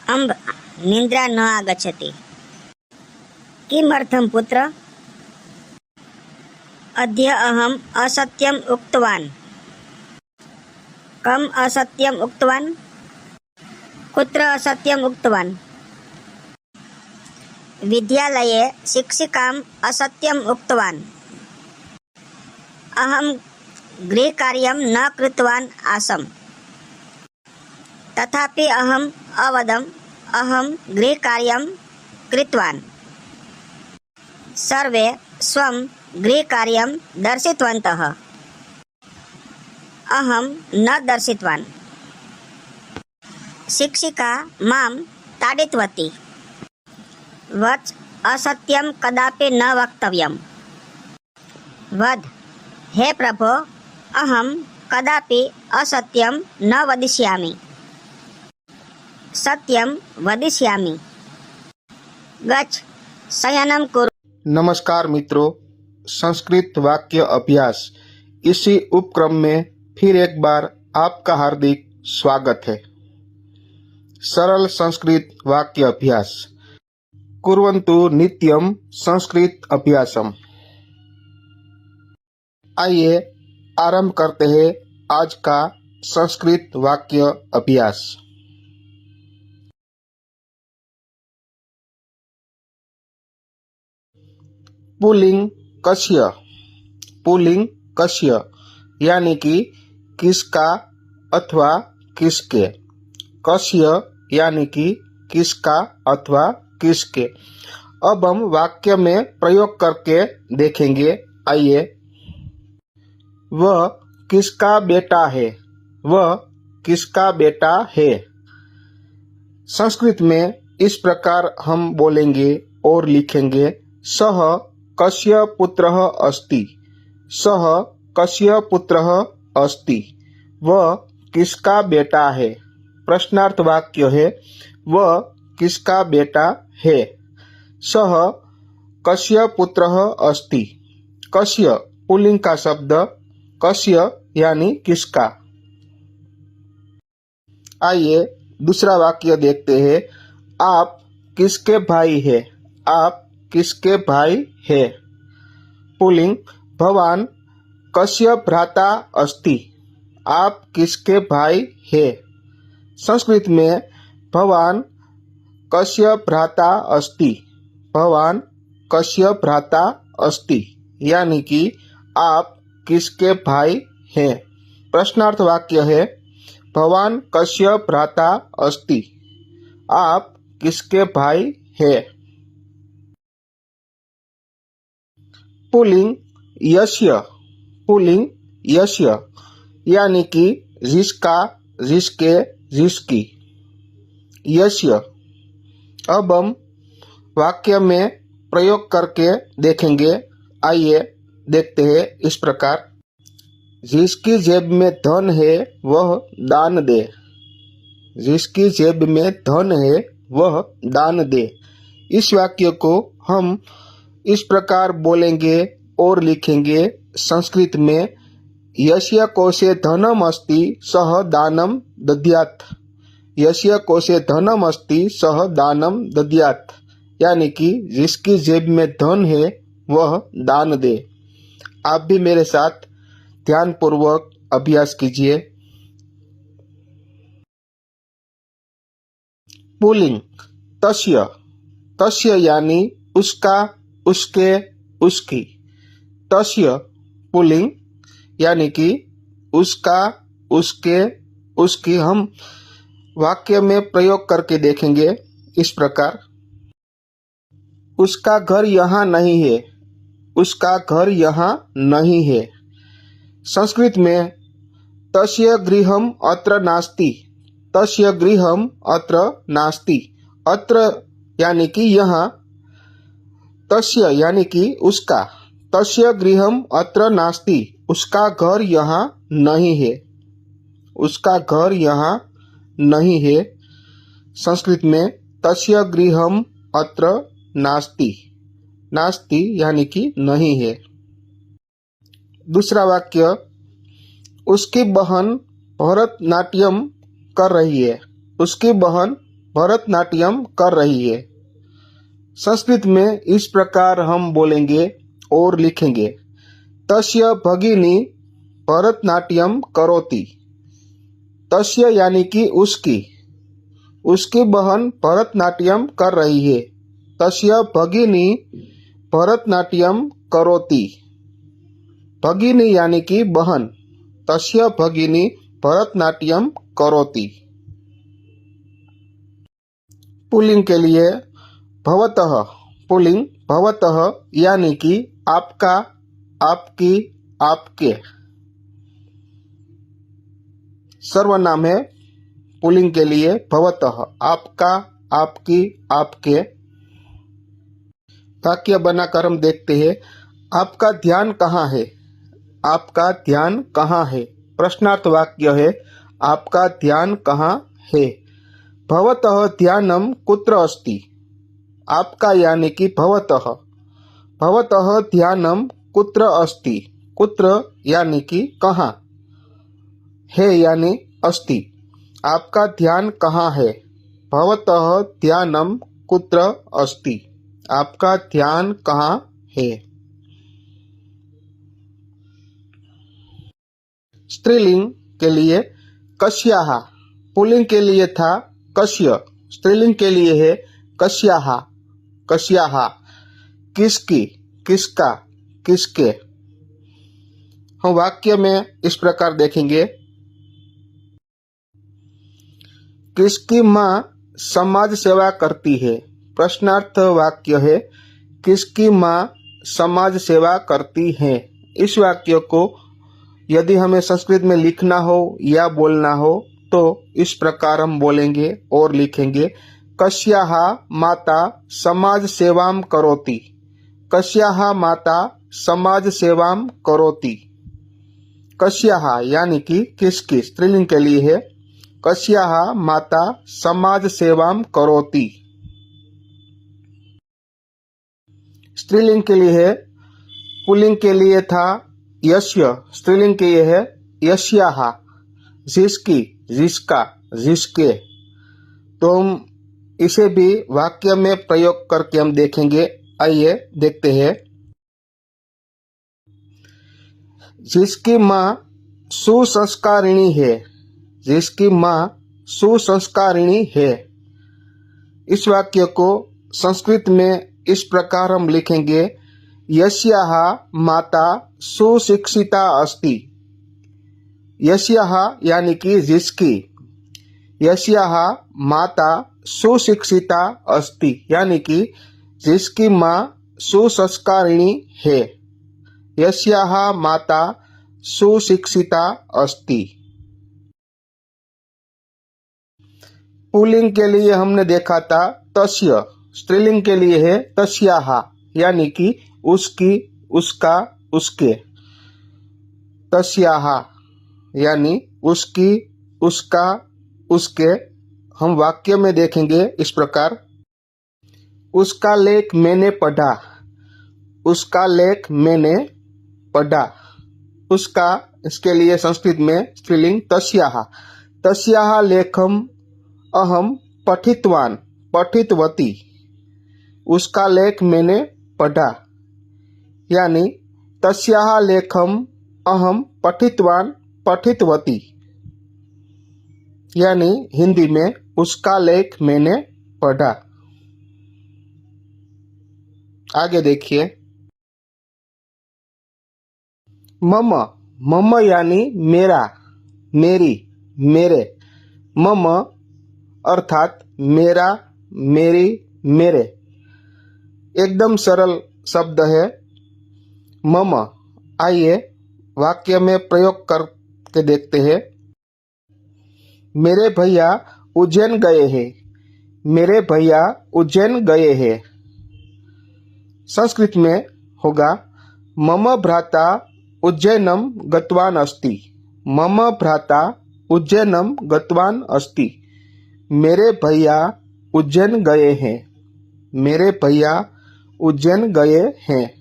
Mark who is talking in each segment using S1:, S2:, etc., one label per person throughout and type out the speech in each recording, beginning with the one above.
S1: अम्ब निद्रा न आगच्छति। किमर्थं पुत्र? अद्य अहम् असत्यम् उक्तवान्। कम् असत्यम् उक्तवान्? कुत्र असत्यम् उक्तवान्? विद्यालये शिक्षिकाम् असत्यम् उक्तवान्। अहं गृहकार्यं न कृतवान् आसम्। तथापि अहम् अवदम् अहं गृहकार्यं कृतवान्। सर्वे स्वं गृहकार्यं दर्शितवन्तः। अहं न दर्शितवान्। शिक्षिका मां ताडितवती। वच असत्यं कदापि न वक्तव्यम्। वद, हे प्रभो, अहं कदापि असत्यं न वदिष्यामि। सत्यं वदिष्यामि। गच्छ, शयनं कुरु।
S2: नमस्कार मित्रों, संस्कृत वाक्य अभ्यास इसी उपक्रम में फिर एक बार आपका हार्दिक स्वागत है। सरल संस्कृत वाक्य अभ्यास। कुर्वन्तु नित्यं संस्कृत अभ्यासम। आइए आरंभ करते हैं आज का संस्कृत वाक्य अभ्यास। पुल्लिंग कस्य। पुल्लिंग कस्य यानी कि किसका अथवा किसके। कस्य यानी कि किसका अथवा किसके। अब हम वाक्य में प्रयोग करके देखेंगे। आइए। वह किसका बेटा है। वह किसका बेटा है। संस्कृत में इस प्रकार हम बोलेंगे और लिखेंगे। सः कस्य पुत्रः अस्ति। सः कस्य पुत्रः अस्ति। वह किसका बेटा है। प्रश्नार्थ वाक्य है। वह किसका बेटा है। सः कस्य पुत्रः अस्ति। कस्य पुल्लिंग का शब्द। कस्य यानी किसका। आइए दूसरा वाक्य देखते हैं। आप किसके भाई है। आप किसके भाई है। पुल्लिंग भवान कस्य भ्राता अस्ति। आप किसके भाई है। संस्कृत में भवान कस्य भ्राता अस्ति। भवान कस्य भ्राता अस्ति यानी कि आप किसके भाई हैं। प्रश्नार्थ वाक्य है। भवान कस्य भ्राता अस्ति। आप किसके भाई है। पुल्लिंग यस्य। पुल्लिंग यस्य यानी कि जिसका, जिसके, जिसकी। यस्य। अब हम वाक्य में प्रयोग करके देखेंगे। आइए देखते हैं इस प्रकार। जिसकी जेब में धन है वह दान दे। जिसकी जेब में धन है वह दान दे। इस वाक्य को हम इस प्रकार बोलेंगे और लिखेंगे संस्कृत में। यस्य कोशे धनम अस्ति सः दानम दद्यात्। यस्य कोशे धनम अस्ति सः दानम दद्यात् यानी कि जिसकी जेब में धन है वह दान दे। आप भी मेरे साथ ध्यानपूर्वक अभ्यास कीजिए। पुल्लिंग तस्य। तस्य यानी उसका, उसके, उसकी। तस्य पुल्लिंग यानी कि उसका, उसके, उसकी। हम वाक्य में प्रयोग करके देखेंगे इस प्रकार। उसका घर यहाँ नहीं है। उसका घर यहाँ नहीं है। संस्कृत में तस्य गृहम् अत्र नास्ति। तस्य गृहम् अत्र नास्ति। अत्र यानी कि यहाँ। तस्य यानी कि उसका। तस्य गृहम् अत्र नास्ति। उसका घर यहाँ नहीं है। उसका घर यहाँ नहीं है। संस्कृत में तस्य गृहम् अत्र नास्ति। नास्ति यानी कि नहीं है। दूसरा वाक्य। उसकी बहन भरतनाट्यम कर रही है। उसकी बहन भरतनाट्यम कर रही है। संस्कृत में इस प्रकार हम बोलेंगे और लिखेंगे। तस्य भगिनी भरतनाट्यम करोति। तस्य यानी कि उसकी बहन भरतनाट्यम कर रही है। तस्य भगिनी भरतनाट्यम करोति। भगिनी यानी कि बहन। तस्य भगिनी भरतनाट्यम करोति। पुल्लिंग के लिए भवतः। पुल्लिंग भवतः यानी कि आपका, आपकी, आपके। सर्वनाम है पुल्लिंग के लिए भवतः, आपका, आपकी, आपके। वाक्य बनाकर हम देखते हैं। आपका ध्यान कहाँ है? आपका ध्यान कहाँ है? प्रश्नार्थ वाक्य है, आपका ध्यान कहाँ है? भवतः ध्यानम कुत्र अस्ति। आपका यानी कि भवतः। भवतः ध्यानम कुत्र अस्ति। कुत्र यानी कि कहाँ, है यानी अस्ति। आपका ध्यान कहाँ है? भवतः ध्यानम कुत्र अस्ति। आपका ध्यान कहाँ है? स्त्रीलिंग के लिए कस्याः। पुल्लिंग के लिए था कस्य, स्त्रीलिंग के लिए है कस्याः। कस्याः। किसकी, किसका, किसके। हम वाक्य में इस प्रकार देखेंगे। किसकी माँ समाज सेवा करती है? प्रश्नार्थ वाक्य है, किसकी माँ समाज सेवा करती है। इस वाक्य को यदि हमें संस्कृत में लिखना हो या बोलना हो तो इस प्रकार हम बोलेंगे और लिखेंगे। कस्याः माता समाज सेवां करोति। कस्याः माता समाज सेवां करोति। कस्याः यानी कि किसकी, स्त्रीलिंग के लिए है कस्याः माता समाज सेवां करोति। स्त्रीलिंग के लिए है, पुल्लिंग के लिए था यस्य, स्त्रीलिंग के लिए है यस्याः। जिसकी, जिसका, जिसके। तो हम इसे भी वाक्य में प्रयोग करके हम देखेंगे। आइए देखते हैं। जिसकी माँ सुसंस्कारिणी है। जिसकी माँ सुसंस्कारिणी है। इस वाक्य को संस्कृत में इस प्रकार हम लिखेंगे। यस्याः माता सुशिक्षिता अस्ति। यस्याः यानी कि जिसकी। यस्याः माता सुशिक्षिता अस्ति यानी कि जिसकी माँ सुसंस्कारिणी है। यस्याः माता सुशिक्षिता अस्ति। पुल्लिंग के लिए हमने देखा था तस्य, स्त्रीलिंग के लिए है तस्याः यानी कि उसकी, उसका, उसके। तस्याः यानी उसकी, उसका, उसके। हम वाक्य में देखेंगे इस प्रकार। उसका लेख मैंने पढ़ा। उसका लेख मैंने पढ़ा। उसका, इसके लिए संस्कृत में स्त्रीलिंग तस्याः। तस्याः लेखम अहम पठितवान, पठितवती। उसका लेख मैंने पढ़ा यानी तस्याः लेखम अहम पठितवान, पठितवती। यानी हिंदी में उसका लेख मैंने पढ़ा। आगे देखिए। मम। मम यानी मेरा, मेरी, मेरे। मम अर्थात मेरा, मेरी, मेरे। एकदम सरल शब्द है मम। आइए वाक्य में प्रयोग करके देखते हैं। मेरे भैया उज्जैन गए हैं। मेरे भैया उज्जैन गए हैं। संस्कृत में होगा मम भ्राता उज्जैनम गतवान अस्ति। मम भ्राता उज्जैनम गतवान अस्ति। मेरे भैया उज्जैन गए हैं। मेरे भैया उज्जैन गए हैं।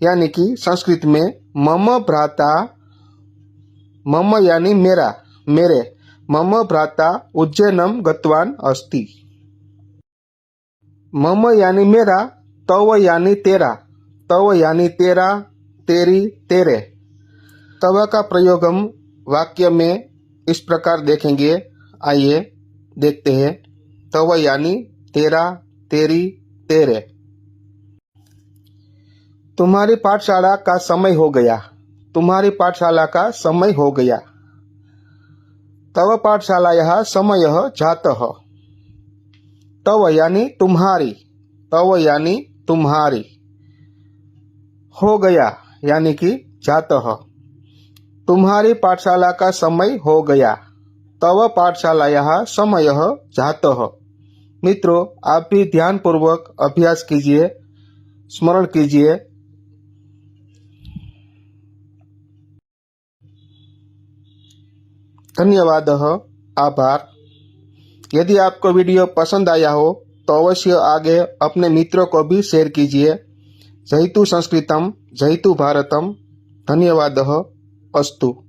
S2: यानी कि संस्कृत में मम भ्राता, मम यानी मेरा, मेरे, मम भ्राता उज्जैनम गतवान अस्ति। मम यानी मेरा, तव यानी तेरा, तव यानी तेरा, तेरी, तेरे। तव का प्रयोग हम वाक्य में इस प्रकार देखेंगे। आइए देखते हैं। तव यानी तेरा, तेरी, तेरे। तुम्हारी पाठशाला का समय हो गया, तुम्हारी पाठशाला का समय हो गया। तव पाठशालायाः समयः जातः। तव यानी तुम्हारी, तव यानी तुम्हारी। हो गया यानी कि जातः। तुम्हारी पाठशाला का समय हो गया, तव पाठशालायाः समयः जातः। मित्रों, आप भी ध्यानपूर्वक अभ्यास कीजिए, स्मरण कीजिए। धन्यवाद, आभार। यदि आपको वीडियो पसंद आया हो तो अवश्य आगे अपने मित्रों को भी शेयर कीजिए। जयतु संस्कृतम, जयतु भारतम। धन्यवाद अस्तु।